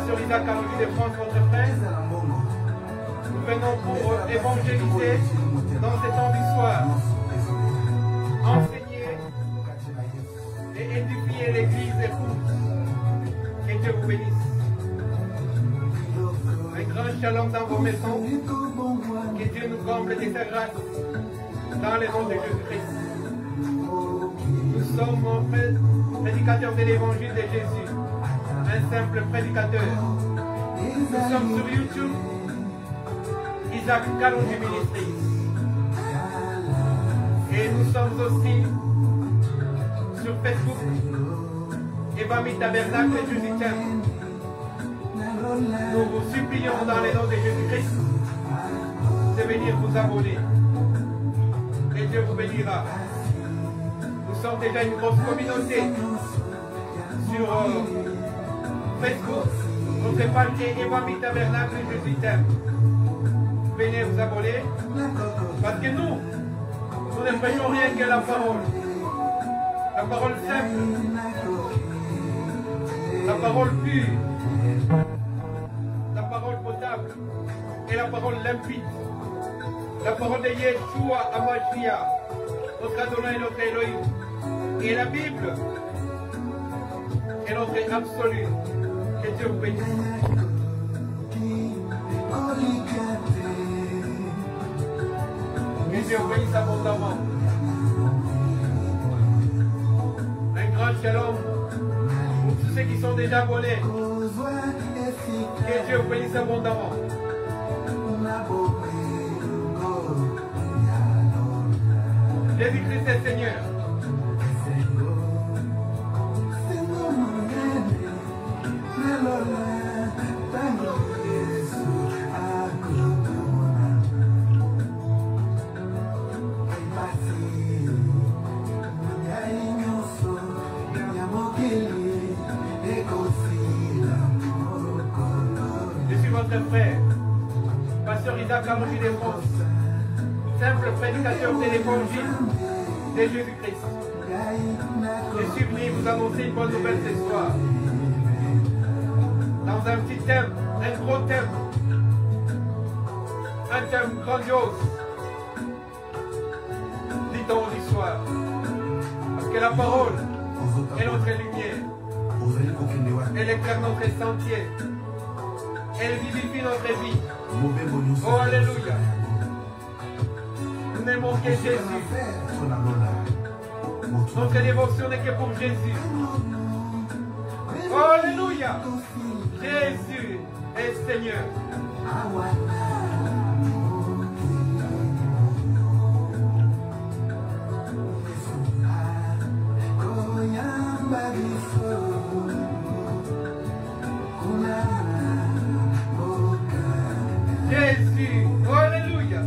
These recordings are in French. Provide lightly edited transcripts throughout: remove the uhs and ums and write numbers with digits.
Pasteur Isaac Kalonji de France, votre frère. Nous venons pour évangéliser dans ces temps d'histoire, enseigner et édifier l'église épouse. Que Dieu vous bénisse. Un grand shalom dans vos maisons. Que Dieu nous comble de sa grâce dans le nom de Jésus-Christ. Nous sommes prédicateurs de l'évangile de Jésus. Un simple prédicateur. Nous sommes sur YouTube. Isaac Kalonji Ministries. Et nous sommes aussi sur Facebook. Evami Tabernacle et Jésus t'aime. Nous vous supplions dans le nom de Jésus-Christ de venir vous abonner. Et Dieu vous bénira. Nous sommes déjà une grosse communauté sur Facebook. Notre page est Evami Tabernacle et Jésus t'aime. Venez vous abonner. Parce que nous ne prêchons rien que la parole. La parole simple. La parole pure. La parole potable. Et la parole limpide. La parole de Yeshua Hamashiach. Notre Adonai et notre Elohim. Et la Bible est notre absolu. Que Dieu vous bénisse. Que Dieu vous bénisse abondamment. Un grand shalom pour tous ceux qui sont déjà abonnés. Que Dieu vous bénisse abondamment. Jésus-Christ est Seigneur. Je suis votre frère, Pasteur Isaac Kalonji de France, simple prédicateur de l'évangile de Jésus-Christ. Je suis venu vous annoncer une bonne nouvelle ce soir. Dans un petit thème, un gros thème, un thème grandiose. Dit-on l'histoire. Parce que la parole est notre lumière. Elle éclaire notre sentier. Elle vivifie notre vie. Oh, alléluia. Nous n'aimons que Jésus. Notre dévotion n'est que pour Jésus. Oh, alléluia. Jésus est Seigneur. Jésus, oh, alléluia.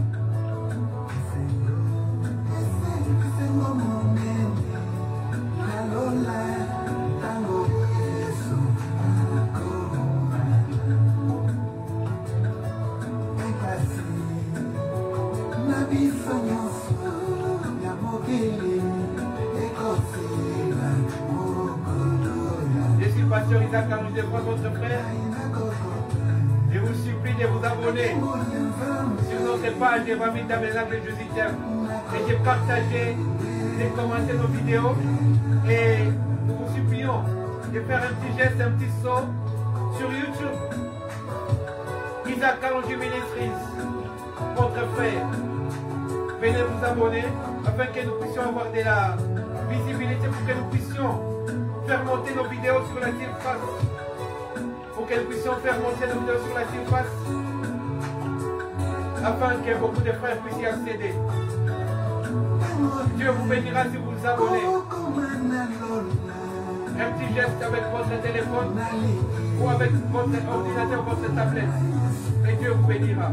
Je suis Pasteur Isaac Kalonji de France, votre frère. Je vous supplie de vous abonner sur notre page Evami Tabernacle de Jésus t'aime et de partager, de commenter nos vidéos. Et nous vous supplions de faire un petit geste, un petit saut sur YouTube. Isaac Kalonji Ministries, votre frère. Venez vous abonner afin que nous puissions avoir de la visibilité, pour que nous puissions faire monter nos vidéos sur la surface. Pour que nous puissions faire monter nos vidéos sur la surface. Afin que beaucoup de frères puissent y accéder. Dieu vous bénira si vous vous abonnez. Un petit geste avec votre téléphone ou avec votre ordinateur, votre tablette. Et Dieu vous bénira.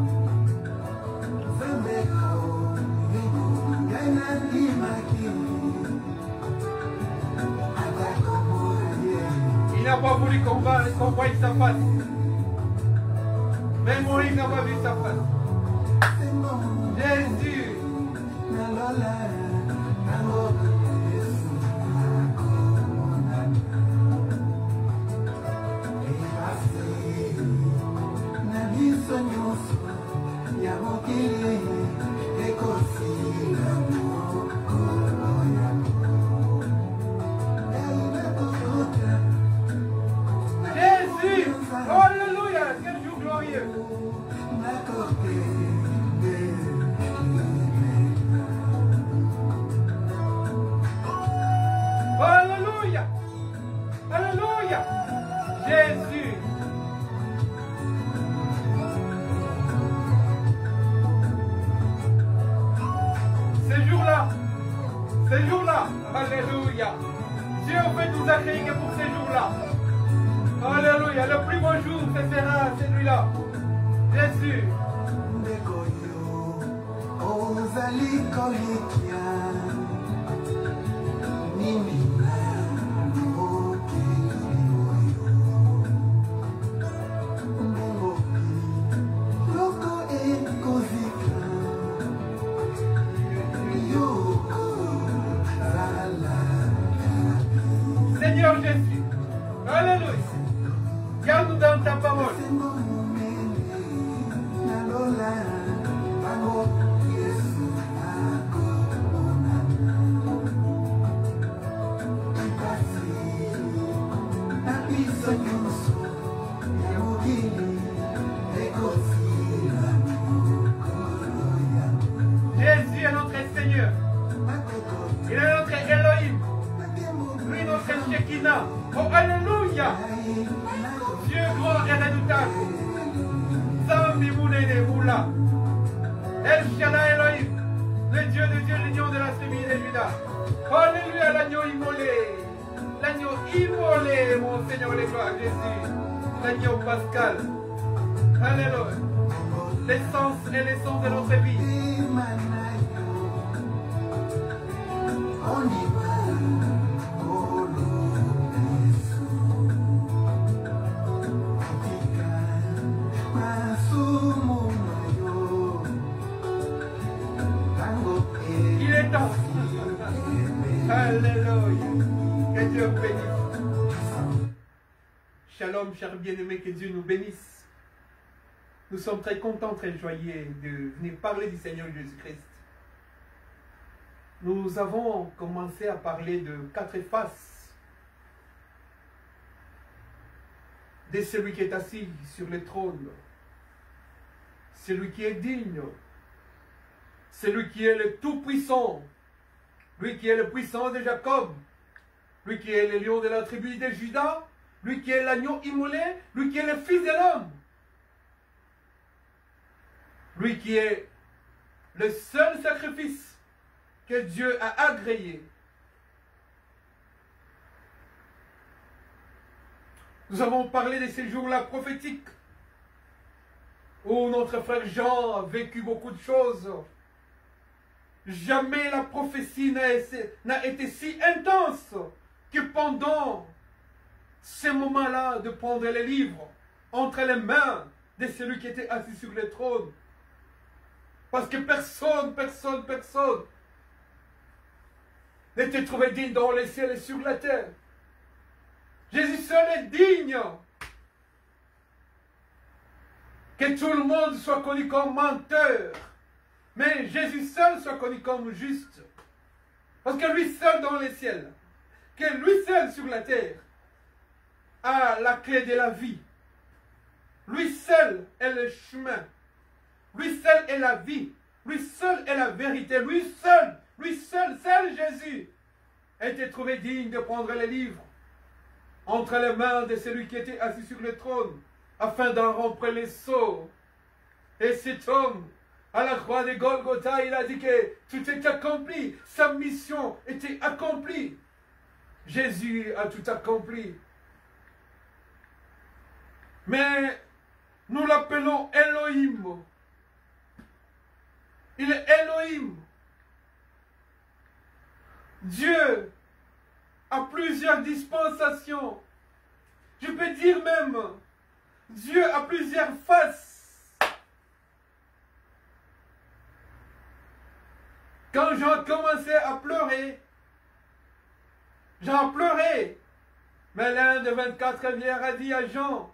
Il n'a pas voulu qu'on voie sa face. Même Moïse n'a pas vu sa face. Jésus. Alléluia. Alléluia. Jésus. Ces jours-là, alléluia. Dieu veut nous accueillir pour ces jours-là. Alléluia. Le plus beau jour, ce sera celui-là. Jésus. Seigneur Jésus, alléluia, garde-nous dans ta parole. Jésus est notre Seigneur. Il est notre Elohim. Lui, notre Shekinah. Oh, alléluia. Dieu grand et redoutable. Zambi Mounene Moula. El Shaddai Elohim. Le Dieu de Dieu, l'union de la tribu de Judas. Alléluia, l'agneau immolé. L'agneau immolé, mon Seigneur, les gloires, Jésus. L'agneau pascal. Alléluia. L'essence et l'essence de notre vie. Il est temps. Alléluia. Que Dieu bénisse. Shalom, chers bien-aimés, que Dieu nous bénisse. Nous sommes très contents, très joyeux de venir parler du Seigneur Jésus-Christ. Nous avons commencé à parler de 4 faces de celui qui est assis sur le trône, celui qui est digne, celui qui est le tout-puissant, lui qui est le puissant de Jacob, lui qui est le lion de la tribu de Judas, lui qui est l'agneau immolé, lui qui est le Fils de l'homme, lui qui est le seul sacrifice que Dieu a agréé. Nous avons parlé de ces jours-là prophétiques où notre frère Jean a vécu beaucoup de choses. Jamais la prophétie n'a été si intense que pendant ces moments-là de prendre les livres entre les mains de celui qui était assis sur le trône. Parce que personne n'était trouvé digne dans les ciels et sur la terre. Jésus seul est digne. Que tout le monde soit connu comme menteur. Mais Jésus seul soit connu comme juste. Parce que lui seul dans les ciels, que lui seul sur la terre, a la clé de la vie. Lui seul est le chemin. Lui seul est la vie. Lui seul est la vérité. Lui seul, seul Jésus a été trouvé digne de prendre les livres entre les mains de celui qui était assis sur le trône, afin d'en rompre les sceaux. Et cet homme, à la croix de Golgotha, il a dit que tout est accompli. Sa mission était accomplie. Jésus a tout accompli. Mais nous l'appelons Elohim. Il est Elohim. Dieu a plusieurs dispensations. Je peux dire même, Dieu a plusieurs faces. Quand Jean commençait à pleurer, Jean pleurait. Mais l'un de 24 rivières a dit à Jean,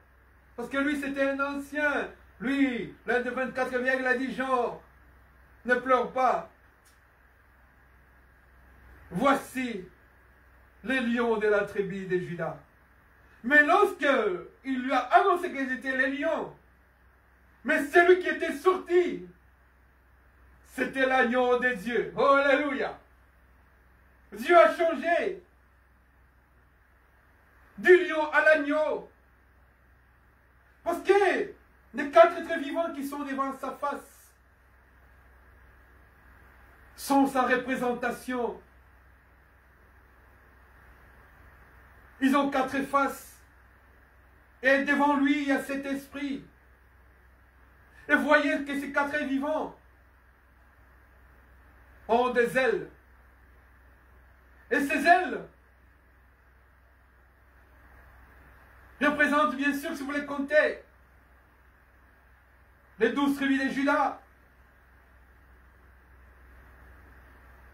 parce que lui c'était un ancien, lui, l'un de 24 rivières, il a dit, Jean, ne pleure pas. Voici les lions de la tribu de Judas. Mais lorsque il lui a annoncé qu'ils étaient les lions, mais celui qui était sorti, c'était l'agneau de Dieu. Oh, alléluia. Dieu a changé. du lion à l'agneau. Parce que les 4 êtres vivants qui sont devant sa face sont sa représentation. Ils ont 4 faces. Et devant lui, il y a cet esprit. Et vous voyez que ces 4 êtres vivants ont des ailes. Et ces ailes représentent, bien sûr, si vous les comptez, les 12 tribus de Juda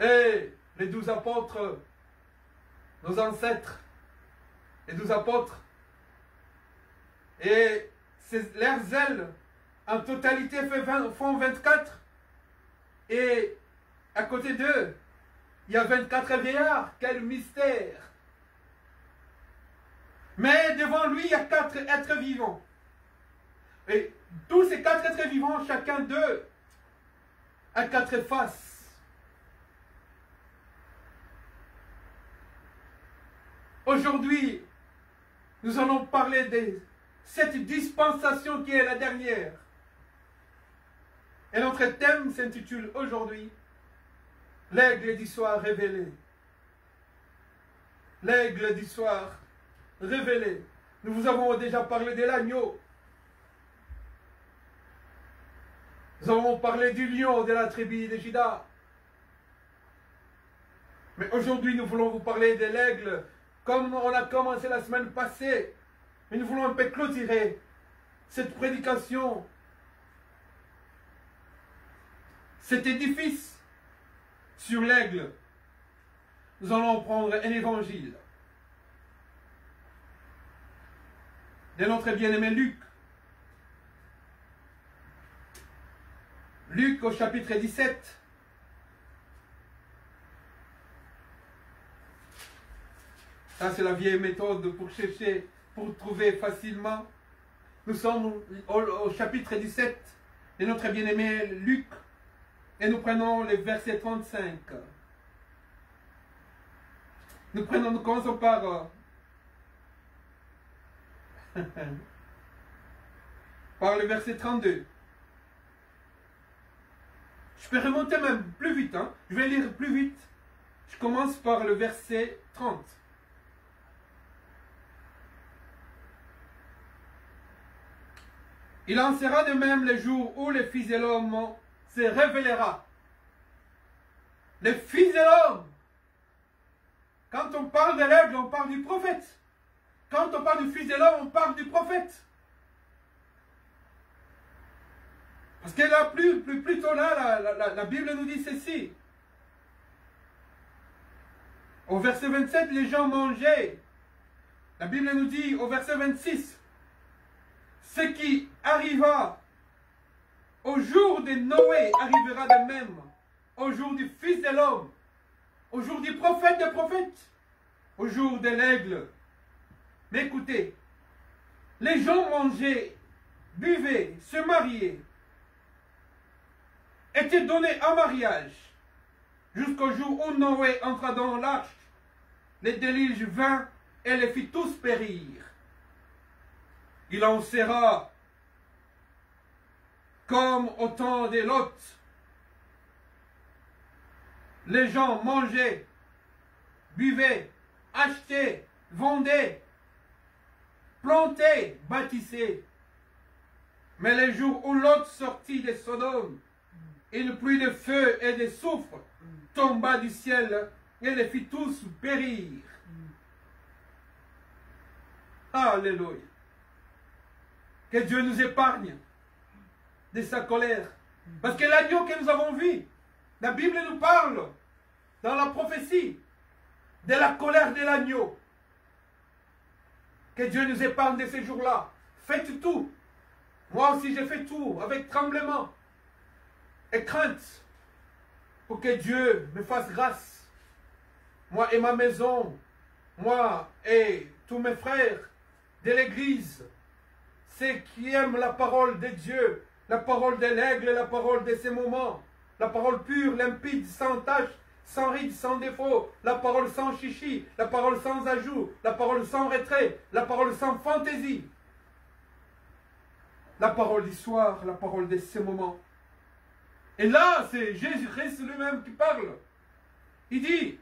et les 12 apôtres, nos ancêtres, les 12 apôtres. Et leurs ailes, en totalité, font 24. Et à côté d'eux, il y a 24 vieillards. Quel mystère! Mais devant lui, il y a 4 êtres vivants. Et tous ces 4 êtres vivants, chacun d'eux a 4 faces. Aujourd'hui, nous allons parler de cette dispensation qui est la dernière. Et notre thème s'intitule aujourd'hui « L'aigle du soir révélé ». L'aigle du soir révélé. Nous vous avons déjà parlé de l'agneau. Nous avons parlé du lion de la tribu de Juda. Mais aujourd'hui, nous voulons vous parler de l'aigle, comme on a commencé la semaine passée. Mais nous voulons un peu clôturer cette prédication, cet édifice sur l'aigle. Nous allons prendre un évangile de notre bien-aimé Luc. Luc au chapitre 17. Ça, c'est la vieille méthode pour chercher, pour trouver facilement. Nous sommes au chapitre 17 de notre bien-aimé Luc et nous prenons le verset 35. Nous commençons par le verset 32. Je peux remonter même plus vite, hein? Je vais lire plus vite. Je commence par le verset 30. Il en sera de même le jour où le Fils de l'homme se révélera. Le Fils de l'homme. Quand on parle de l'aigle, on parle du prophète. Quand on parle du Fils de l'homme, on parle du prophète. Parce que là, plus tôt là, la Bible nous dit ceci. Au verset 27, les gens mangeaient. La Bible nous dit au verset 26, ce qui arriva au jour de Noé arrivera de même au jour du Fils de l'homme, au jour du prophète des prophètes, au jour de l'aigle. Mais écoutez, les gens mangeaient, buvaient, se mariaient, étaient donnés en mariage, jusqu'au jour où Noé entra dans l'arche. Le déluge vint et les fit tous périr. Il en sera comme au temps de Lot. Les gens mangeaient, buvaient, achetaient, vendaient, plantaient, bâtissaient. Mais les jours où Lot sortit de Sodome, une pluie de feu et de soufre tomba du ciel et les fit tous périr. Alléluia. Que Dieu nous épargne de sa colère. Parce que l'agneau que nous avons vu, la Bible nous parle dans la prophétie de la colère de l'agneau. Que Dieu nous épargne de ces jours-là. Faites tout. Moi aussi j'ai fait tout avec tremblement et crainte pour que Dieu me fasse grâce. Moi et ma maison, moi et tous mes frères de l'Église, ceux qui aiment la parole de Dieu, la parole de l'aigle, la parole de ces moments, la parole pure, limpide, sans tache, sans ride, sans défaut, la parole sans chichi, la parole sans ajout, la parole sans retrait, la parole sans fantaisie. La parole du soir, la parole de ces moments. Et là, c'est Jésus-Christ lui-même qui parle. Il dit,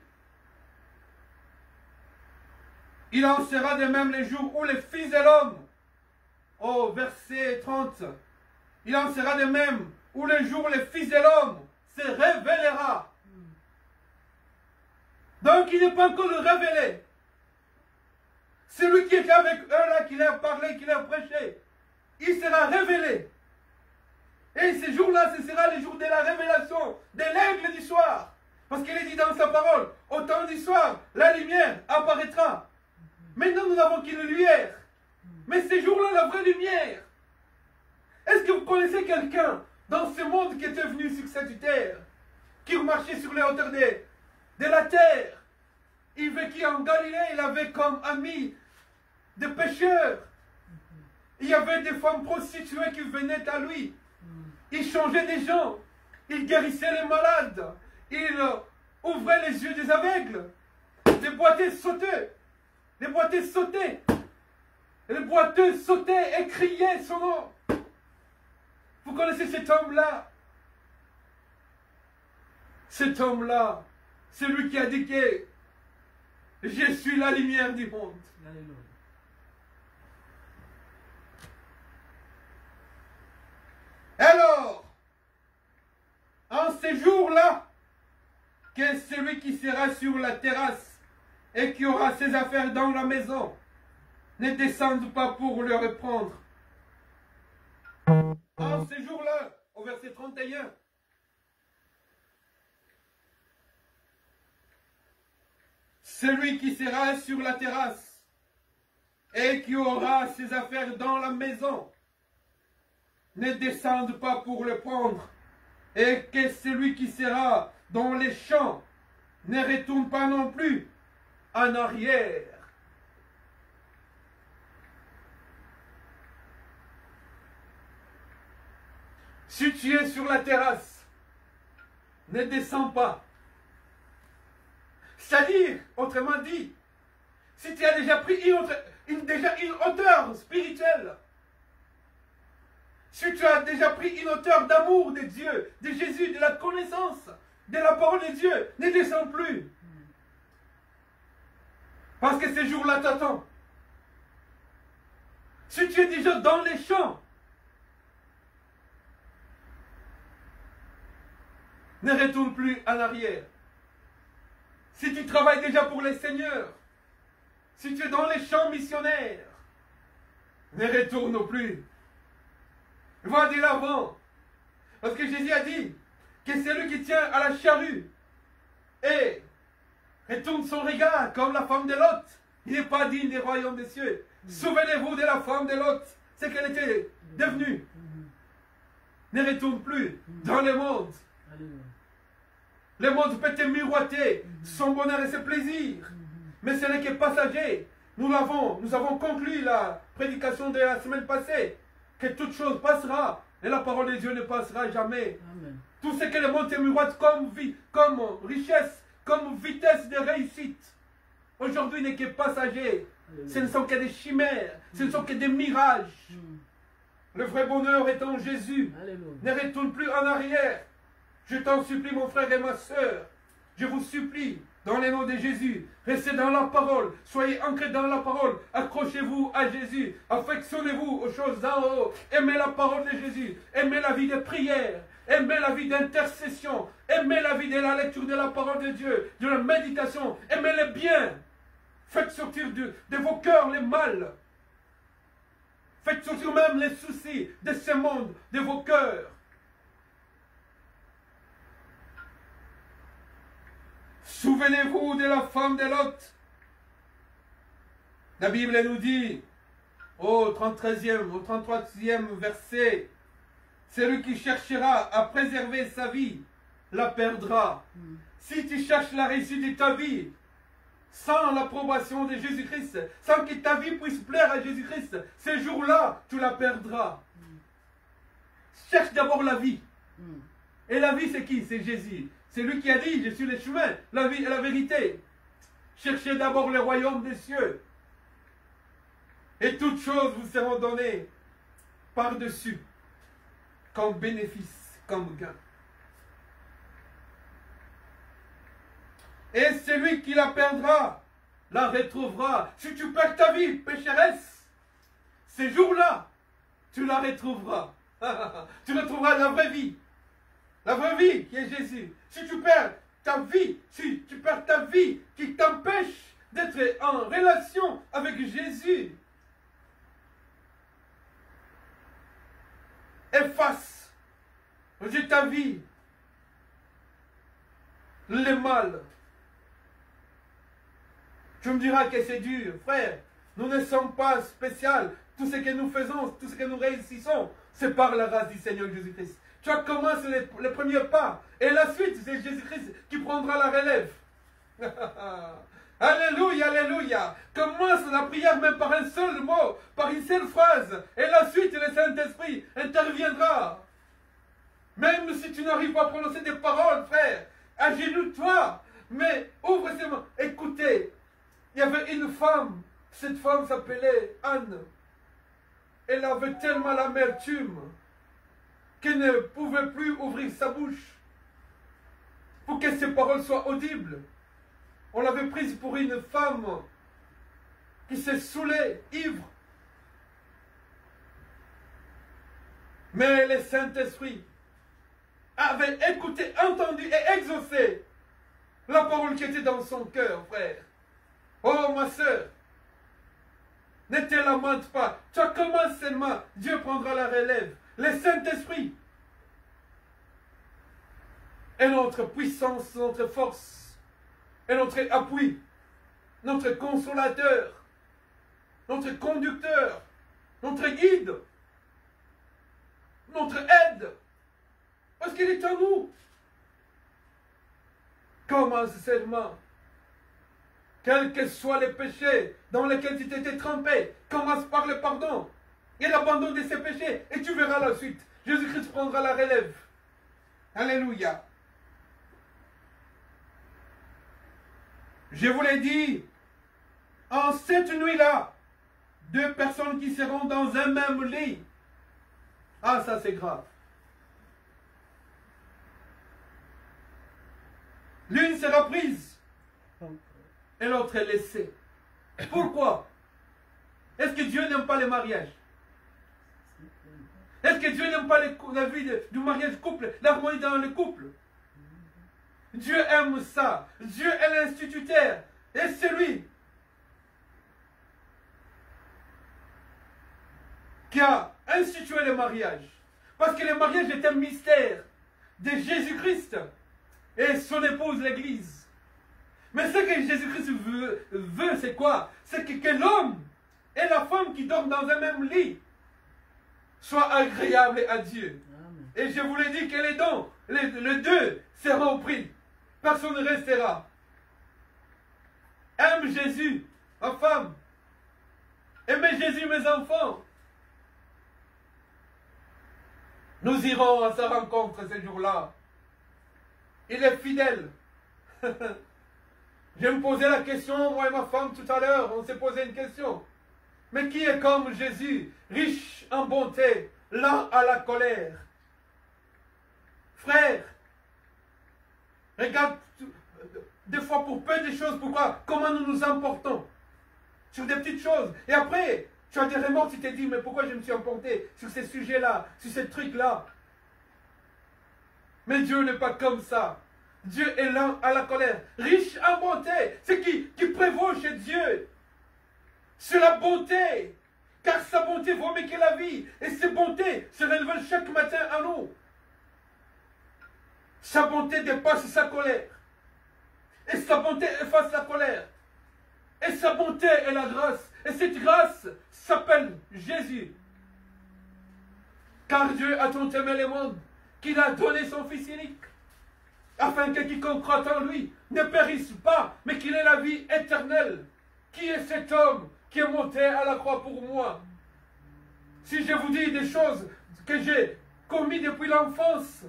il en sera de même les jours où les fils de l'homme, au verset 30, il en sera de même où les jours où les fils de l'homme se révélera. Donc il n'est pas encore révélé. Celui qui était avec eux là, qui leur parlait, qui leur prêchait, il sera révélé. Et ces jours-là, ce sera les jours de la révélation, de l'aigle du soir. Parce qu'il est dit dans sa parole, au temps du soir, la lumière apparaîtra. Maintenant, nous n'avons qu'une lumière. Mais ces jours-là, la vraie lumière. Est-ce que vous connaissez quelqu'un dans ce monde qui était venu sur cette terre, qui marchait sur les hauteurs de la terre? Il vécut en Galilée, il avait comme amis des pécheurs. Il y avait des femmes prostituées qui venaient à lui. Il changeait des gens. Il guérissait les malades. Il ouvrait les yeux des aveugles. Les boiteux sautaient. Les boiteux sautaient. Les boiteux sautaient et criaient son nom. Vous connaissez cet homme-là? Cet homme-là, c'est lui qui a dit que je suis la lumière du monde. Alléluia. Alors, en ces jours-là, que celui qui sera sur la terrasse et qui aura ses affaires dans la maison ne descende pas pour le reprendre. En ces jours-là, au verset 31, celui qui sera sur la terrasse et qui aura ses affaires dans la maison ne descende pas pour le prendre, et que celui qui sera dans les champs ne retourne pas non plus en arrière. Si tu es sur la terrasse, ne descends pas. C'est-à-dire, autrement dit, si tu as déjà pris une hauteur spirituelle, si tu as déjà pris une hauteur d'amour de Dieu, de Jésus, de la connaissance, de la parole de Dieu, ne descends plus. Parce que ces jours-là t'attendent. Si tu es déjà dans les champs, ne retourne plus en arrière. Si tu travailles déjà pour les seigneurs, si tu es dans les champs missionnaires, ne retourne plus. Va de l'avant. Parce que Jésus a dit que c'est lui qui tient à la charrue et retourne son regard comme la femme de Lot. Il n'est pas digne des royaumes des cieux. Souvenez-vous de la femme de Lot, ce qu'elle était devenue. Ne retourne plus dans le monde. Le monde peut te miroiter son bonheur et ses plaisirs. Mais ce n'est que passager. Nous avons conclu la prédication de la semaine passée. Que toute chose passera. Et la parole de Dieu ne passera jamais. Amen. Tout ce que le monde te miroite comme vie, comme richesse, comme vitesse de réussite, aujourd'hui n'est que passager. Amen. Ce ne sont que des chimères. Ce ne sont que des mirages. Le vrai bonheur est en Jésus. Alléluia. Ne retourne plus en arrière. Je t'en supplie, mon frère et ma soeur. Je vous supplie, dans le nom de Jésus, restez dans la parole. Soyez ancrés dans la parole. Accrochez-vous à Jésus. Affectionnez-vous aux choses d'en haut. Aimez la parole de Jésus. Aimez la vie de prière. Aimez la vie d'intercession. Aimez la vie de la lecture de la parole de Dieu, de la méditation. Aimez le bien. Faites sortir de vos cœurs les mal. Faites sortir même les soucis de ce monde, de vos cœurs. Souvenez-vous de la femme de Lot. La Bible nous dit, au 33e verset, celui qui cherchera à préserver sa vie, la perdra. Si tu cherches la réussite de ta vie, sans l'approbation de Jésus-Christ, sans que ta vie puisse plaire à Jésus-Christ, ces jours-là, tu la perdras. Cherche d'abord la vie. Et la vie, c'est qui? C'est Jésus. C'est lui qui a dit, je suis le chemin, la vie et la vérité. Cherchez d'abord le royaume des cieux. Et toutes choses vous seront données par-dessus, comme bénéfice, comme gain. Et celui qui la perdra, la retrouvera. Si tu perds ta vie, pécheresse, ces jours-là, tu la retrouveras. Tu retrouveras la vraie vie. La vraie vie qui est Jésus. Si tu perds ta vie, si tu perds ta vie qui t'empêche d'être en relation avec Jésus, efface de ta vie le mal. Tu me diras que c'est dur, frère. Nous ne sommes pas spéciaux. Tout ce que nous faisons, tout ce que nous réussissons, c'est par la grâce du Seigneur Jésus-Christ. Tu as commencé les premiers pas. Et la suite, c'est Jésus-Christ qui prendra la relève. Alléluia, alléluia. Commence la prière même par un seul mot, par une seule phrase. Et la suite, le Saint-Esprit interviendra. Même si tu n'arrives pas à prononcer des paroles, frère, agenouille-toi. Mais ouvre ses mains. Écoutez, il y avait une femme. Cette femme s'appelait Anne. Elle avait tellement l'amertume qu'elle ne pouvait plus ouvrir sa bouche pour que ses paroles soient audibles. On l'avait prise pour une femme qui s'est saoulée, ivre. Mais le Saint-Esprit avait écouté, entendu et exaucé la parole qui était dans son cœur, frère. Oh, ma soeur, ne te lamente pas. Tu as commencé seulement. Dieu prendra la relève. Le Saint-Esprit est notre puissance, notre force, est notre appui, notre consolateur, notre conducteur, notre guide, notre aide. Parce qu'il est en nous. Commence seulement. Quels que soient les péchés dans lesquels tu t'étais trempé, commence par le pardon et l'abandon de ces péchés et tu verras la suite. Jésus-Christ prendra la relève. Alléluia. Je vous l'ai dit, en cette nuit-là, 2 personnes qui seront dans un même lit. Ah, ça c'est grave. L'une sera prise et l'autre est laissée. Pourquoi? Est-ce que Dieu n'aime pas les mariages? Est-ce que Dieu n'aime pas la vie du mariage couple, l'harmonie dans le couple? Dieu aime ça. Dieu est l'instituteur. Et c'est lui qui a institué le mariage. Parce que le mariage est un mystère de Jésus-Christ et son épouse l'Église. Mais ce que Jésus-Christ veut c'est quoi? C'est que l'homme et la femme qui dorment dans un même lit soient agréables à Dieu. Amen. Et je vous l'ai dit que les dons, les deux seront pris. Personne ne restera. Aime Jésus, ma femme. Aimez Jésus, mes enfants. Nous irons à sa rencontre ce jour-là. Il est fidèle. Je me posais la question, moi et ma femme, tout à l'heure, on s'est posé une question. Mais qui est comme Jésus, riche en bonté, lent à la colère? Frère, regarde, des fois pour peu de choses, pourquoi? Comment nous nous emportons sur des petites choses. Et après, tu as des remords, tu t'es dit, mais pourquoi je me suis emporté sur ces sujets-là, sur ces trucs-là? Mais Dieu n'est pas comme ça. Dieu est lent à la colère, riche en bonté. C'est qui prévaut chez Dieu. C'est la bonté. Car sa bonté vaut mieux que la vie. Et ses bontés se révèlent chaque matin à nous. Sa bonté dépasse sa colère. Et sa bonté efface la colère. Et sa bonté est la grâce. Et cette grâce s'appelle Jésus. Car Dieu a tant aimé le monde qu'il a donné son Fils unique, afin que quiconque croit en lui ne périsse pas, mais qu'il ait la vie éternelle. Qui est cet homme qui est monté à la croix pour moi? Si je vous dis des choses que j'ai commises depuis l'enfance,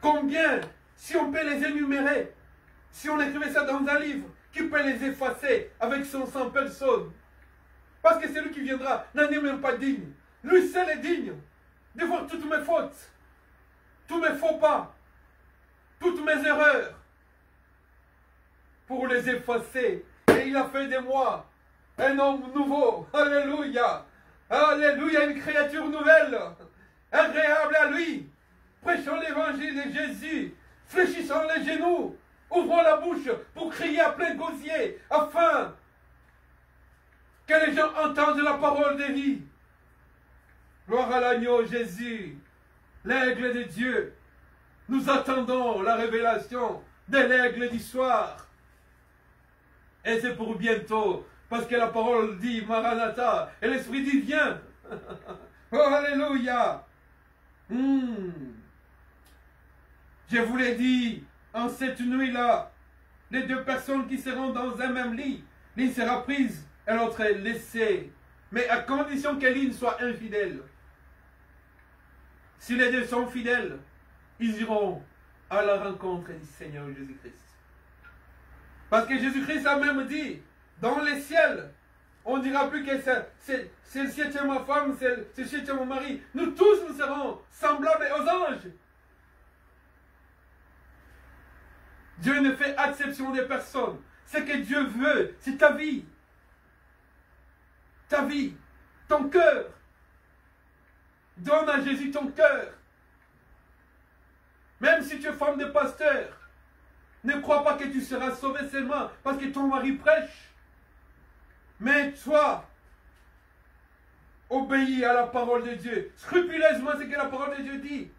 Combien, si on peut les énumérer, si on écrivait ça dans un livre, qui peut les effacer avec 100 personnes? Parce que celui qui viendra n'en est même pas digne. Lui seul est digne de voir toutes mes fautes, tous mes faux pas, toutes mes erreurs, pour les effacer. Et il a fait de moi un homme nouveau. Alléluia. Alléluia, une créature nouvelle, agréable à lui. Prêchons l'évangile de Jésus, fléchissons les genoux, ouvrons la bouche pour crier à plein gosier, afin que les gens entendent la parole de vie. Gloire à l'agneau Jésus, l'aigle de Dieu. Nous attendons la révélation de l'aigle du soir. Et c'est pour bientôt, parce que la parole dit Maranatha, et l'Esprit dit viens. Oh, alléluia. Je vous l'ai dit, en cette nuit-là, les deux personnes qui seront dans un même lit, l'une sera prise et l'autre laissée. Mais à condition que l'une soit infidèle. Si les deux sont fidèles, ils iront à la rencontre du Seigneur Jésus-Christ. Parce que Jésus-Christ a même dit, dans les ciels, on ne dira plus que celle-ci était ma femme, celle-ci était mon mari. Nous tous, nous serons semblables aux anges. Dieu ne fait exception des personnes. Ce que Dieu veut, c'est ta vie. Ta vie, ton cœur. Donne à Jésus ton cœur. Même si tu es femme de pasteur, ne crois pas que tu seras sauvé seulement parce que ton mari prêche. Mais toi, obéis à la parole de Dieu. Scrupuleusement ce que la parole de Dieu dit.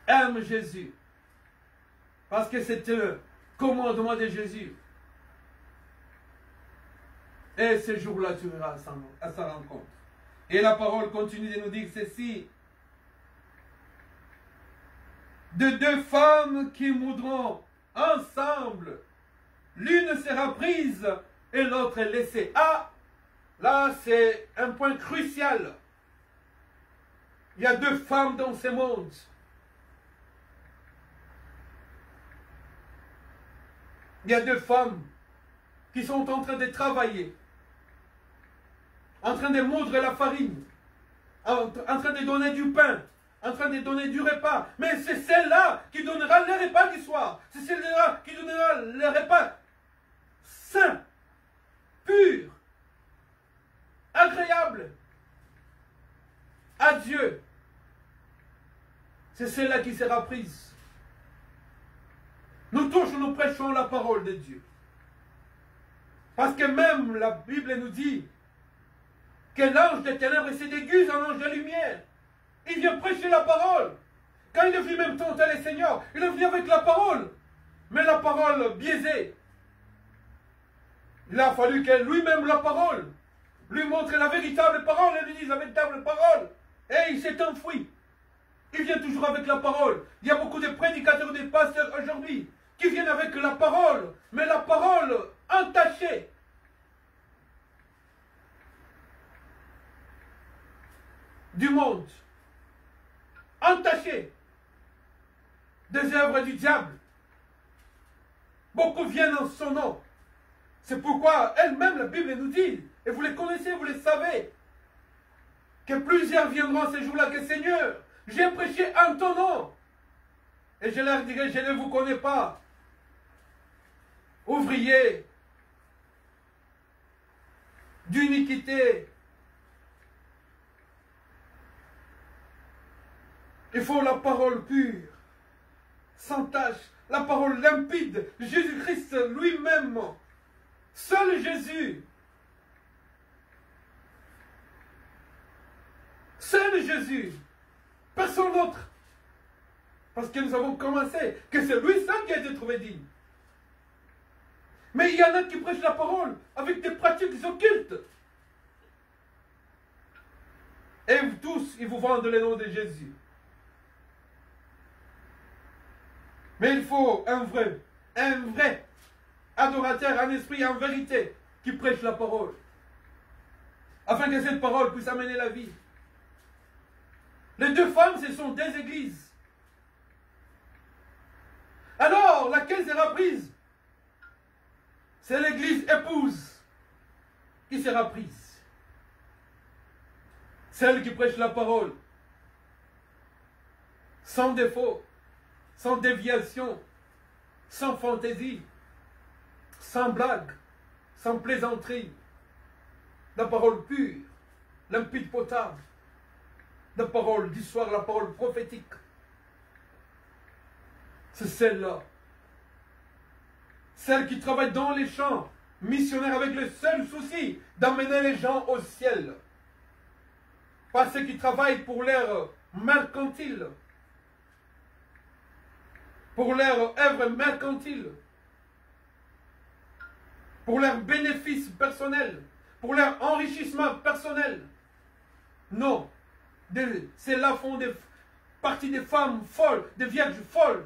Aime Jésus. Parce que c'est un commandement de Jésus. Et ce jour-là, tu iras à sa rencontre. Et la parole continue de nous dire ceci. De deux femmes qui moudront ensemble, l'une sera prise et l'autre laissée. Ah, là c'est un point crucial. Il y a deux femmes dans ce monde. Il y a deux femmes qui sont en train de travailler, en train de moudre la farine, en train de donner du pain, en train de donner du repas. Mais c'est celle-là qui donnera le repas du soir. C'est celle-là qui donnera le repas sain, pur, agréable à Dieu. C'est celle-là qui sera prise. Nous tous, nous prêchons la parole de Dieu. Parce que même la Bible nous dit que l'ange des ténèbres se déguise en ange de lumière. Il vient prêcher la parole. Quand il est venu même tenter les seigneurs, il est venu avec la parole. Mais la parole biaisée. Il a fallu que lui-même la parole lui montre la véritable parole et lui dise la véritable parole. Et il s'est enfoui. Il vient toujours avec la parole. Il y a beaucoup de prédicateurs, de pasteurs aujourd'hui qui viennent avec la parole, mais la parole entachée. Du monde. Entachée des œuvres du diable. Beaucoup viennent en son nom. C'est pourquoi elle-même, la Bible nous dit, et vous les connaissez, vous les savez, que plusieurs viendront ces jours-là, que Seigneur, j'ai prêché en ton nom. Et je leur dirai, je ne vous connais pas. Ouvriers d'iniquité. Il faut la parole pure, sans tache, la parole limpide, Jésus-Christ lui-même, seul Jésus. Seul Jésus, personne d'autre. Parce que nous avons commencé, que c'est lui seul qui a été trouvé digne. Mais il y en a qui prêchent la parole avec des pratiques occultes. Et tous, ils vous vendent le nom de Jésus. Mais il faut un vrai adorateur en esprit et en vérité qui prêche la parole. Afin que cette parole puisse amener la vie. Les deux femmes, ce sont des églises. Alors, laquelle sera prise? C'est l'église épouse qui sera prise. Celle qui prêche la parole. Sans défaut, sans déviation, sans fantaisie, sans blague, sans plaisanterie. La parole pure, limpide, potable. La parole du soir, la parole prophétique. C'est celle-là. Celle qui travaille dans les champs, missionnaire avec le seul souci d'amener les gens au ciel. Pas ceux qui travaillent pour leur mercantile, pour leur œuvre mercantile, pour leur bénéfice personnel, pour leur enrichissement personnel. Non. C'est là font des partie des femmes folles, des vierges folles.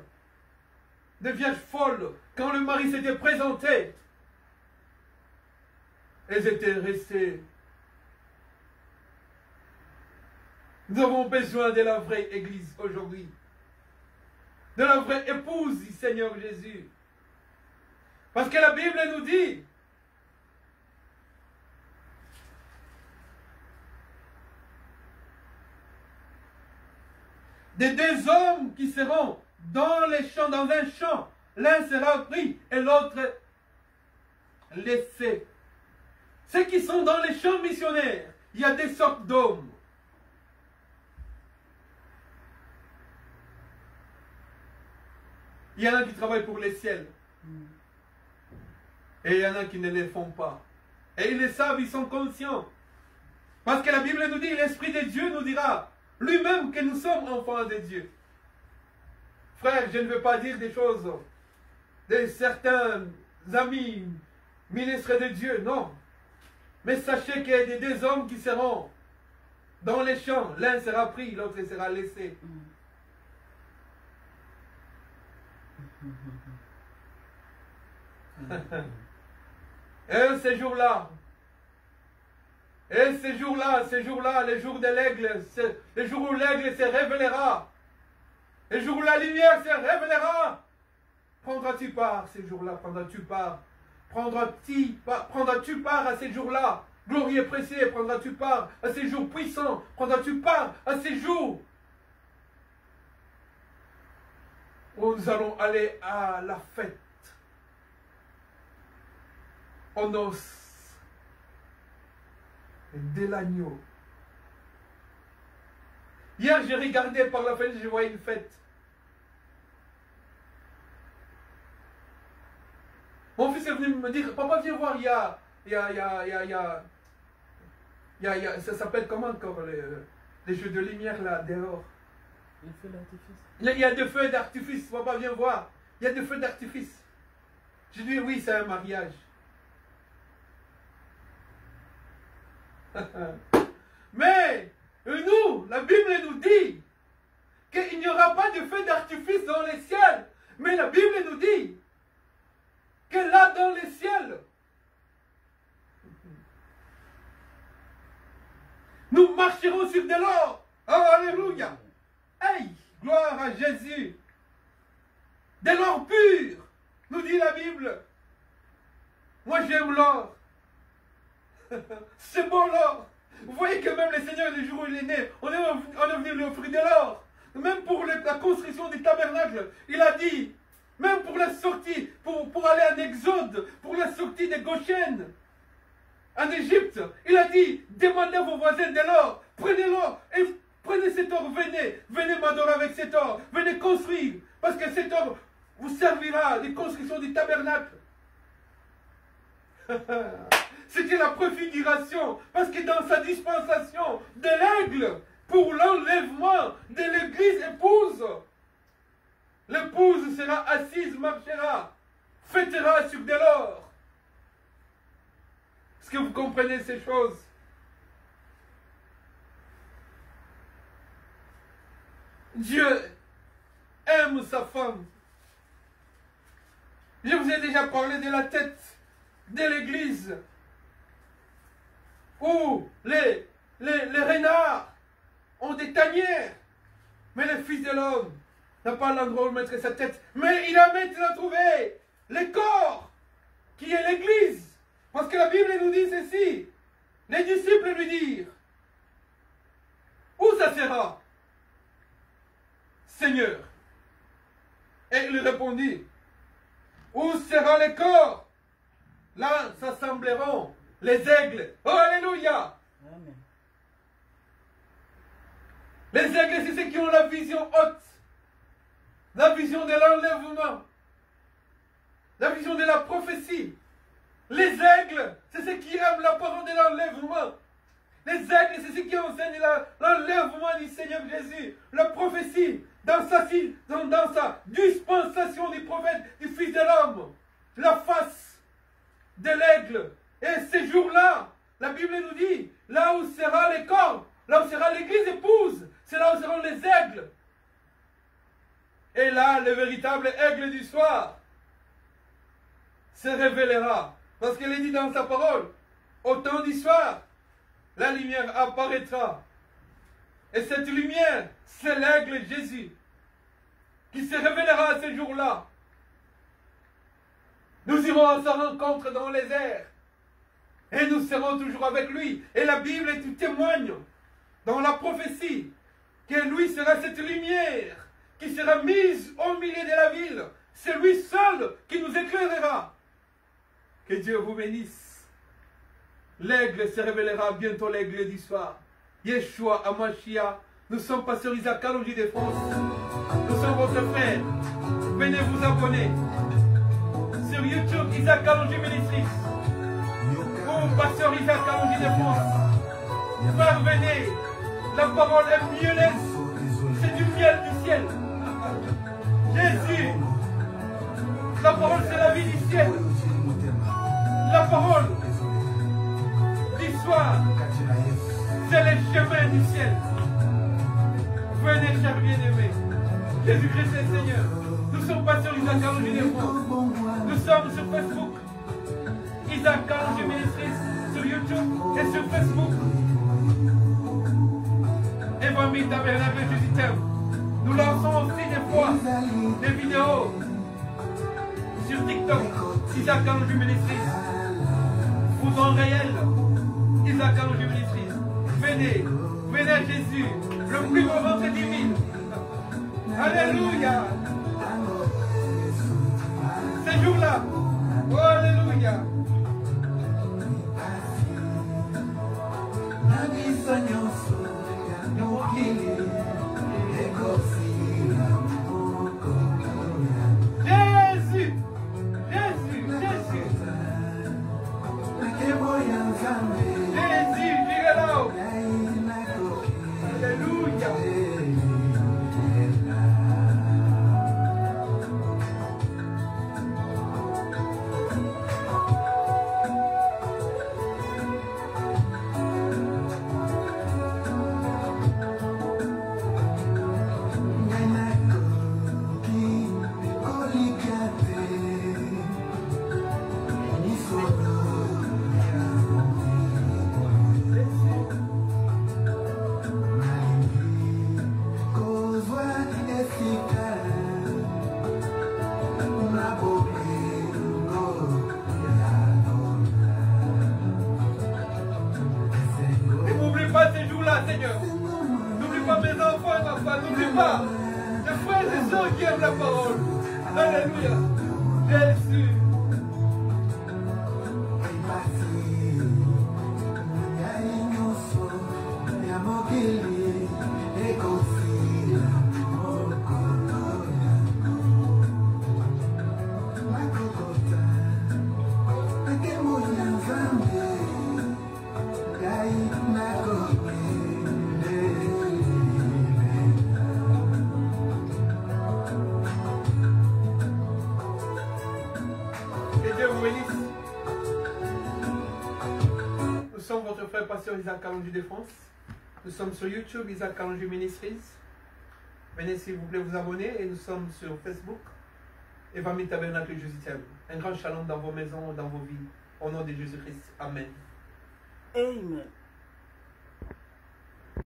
Des vierges folles. Quand le mari s'était présenté, elles étaient restées. Nous avons besoin de la vraie église aujourd'hui. De la vraie épouse du Seigneur Jésus. Parce que la Bible nous dit des deux hommes qui seront dans les champs, dans un champ. L'un sera pris et l'autre laissé. Ceux qui sont dans les champs missionnaires, il y a des sortes d'hommes. Il y en a qui travaillent pour les ciels. Et il y en a qui ne les font pas. Et ils le savent, ils sont conscients. Parce que la Bible nous dit, l'Esprit de Dieu nous dira lui-même que nous sommes enfants de Dieu. Frère, je ne veux pas dire des choses de certains amis ministres de Dieu, non. Mais sachez qu'il y a des deux hommes qui seront dans les champs. L'un sera pris, l'autre sera laissé. Et ces jours-là, les jours de l'aigle, les jours où l'aigle se révélera, les jours où la lumière se révélera, prendras-tu part ces jours-là, prendras-tu part à ces jours-là, glorieux et précieux, prendras-tu part à ces jours puissants, prendras-tu part à ces jours où nous allons aller à la fête, aux noces de l'agneau. Hier, j'ai regardé par la fenêtre, je voyais une fête. Mon fils est venu me dire, papa, viens voir, ça s'appelle comment encore les jeux de lumière là, dehors. Les feux d'artifice. Il y a des feux d'artifice, papa, viens voir. Il y a des feux d'artifice. J'ai dit, oui, c'est un mariage. Mais nous, la Bible nous dit qu'il n'y aura pas de feu d'artifice dans les ciels. Mais la Bible nous dit que là dans les ciels, nous marcherons sur de l'or. Oh, alléluia. Hey, gloire à Jésus. De l'or pur, nous dit la Bible. Moi j'aime l'or. C'est bon l'or. Vous voyez que même le Seigneur, le jour où il est né, on est venu lui offrir de l'or. Même pour la construction du tabernacle, il a dit, même pour la sortie, pour aller en Exode, pour la sortie de Goshen, en Égypte, il a dit, demandez à vos voisins de l'or, prenez l'or, et prenez cet or, venez m'adorer avec cet or, venez construire, parce que cet or vous servira de construction du tabernacle. C'était la préfiguration, parce que dans sa dispensation de l'aigle, pour l'enlèvement de l'église épouse, l'épouse sera assise, marchera, fêtera sur de l'or. Est-ce que vous comprenez ces choses? Dieu aime sa femme. Je vous ai déjà parlé de la tête de l'église, où les renards ont des tanières Mais le Fils de l'homme n'a pas l'endroit où mettre sa tête. Mais il a maintenant trouvé le corps qui est l'Église. Parce que la Bible nous dit ceci. Les disciples lui dirent, où ça sera, Seigneur? Et il lui répondit, où sera le corps? Là s'assembleront les aigles. Oh, alléluia! Amen. Les aigles, c'est ceux qui ont la vision haute. La vision de l'enlèvement. La vision de la prophétie. Les aigles, c'est ceux qui aiment la parole de l'enlèvement. Les aigles, c'est ceux qui enseignent l'enlèvement du Seigneur Jésus. La prophétie, dans sa dispensation du prophète, du Fils de l'homme. La face de l'aigle. Et ces jours-là, la Bible nous dit, là où sera le corps, là où sera l'église épouse, c'est là où seront les aigles. Et là, le véritable aigle du soir se révélera. Parce qu'il est dit dans sa parole, au temps du soir, la lumière apparaîtra. Et cette lumière, c'est l'aigle Jésus, qui se révélera à ce jour-là. Nous irons à sa rencontre dans les airs. Et nous serons toujours avec lui. Et la Bible tout témoigne dans la prophétie que lui sera cette lumière qui sera mise au milieu de la ville. C'est lui seul qui nous éclairera. Que Dieu vous bénisse. L'aigle se révélera bientôt, l'aigle du soir. Yeshua Amashia. Nous sommes pasteurs Isaac Kalonji de France. Nous sommes votre frère. Venez vous abonner. Sur YouTube, Isaac Kalonji Ministries. Vous, pasteur Isaac Kalonji de France. Frère, venez. La parole est mielleuse. C'est du miel du ciel. Jésus. La parole, c'est la vie du ciel. La parole du soir, c'est le chemin du ciel. Venez, chers bien-aimés. Jésus-Christ est Seigneur. Nous sommes pas sur Isaac Kalonji de France. Nous sommes sur Facebook. Isaac Kalonji Ministries sur YouTube et sur Facebook. Évangile Tabernacle Jésus t'aime. Nous lançons aussi des fois des vidéos sur TikTok. Isaac Kalonji Ministries. Vous en réel. Isaac Kalonji Ministries. Venez. Venez à Jésus. Le plus grand ventre divin. Alléluia. Ces jours-là. Oh, alléluia. Jésus. Jésus. Jésus. Jésus, viens là. Alléluia. Seigneur. N'oublie pas mes enfants et ma femme. N'oublie pas les frères et sœurs qui aiment la parole. Alléluia. Jésus. Votre frère pasteur Isaac Kalonji de France. Nous sommes sur YouTube, Isaac Kalonji Ministries. Venez s'il vous plaît vous abonner et nous sommes sur Facebook. Évangile Tabernacle Jésus t'aime. Un grand shalom dans vos maisons, dans vos vies. Au nom de Jésus-Christ. Amen. Amen.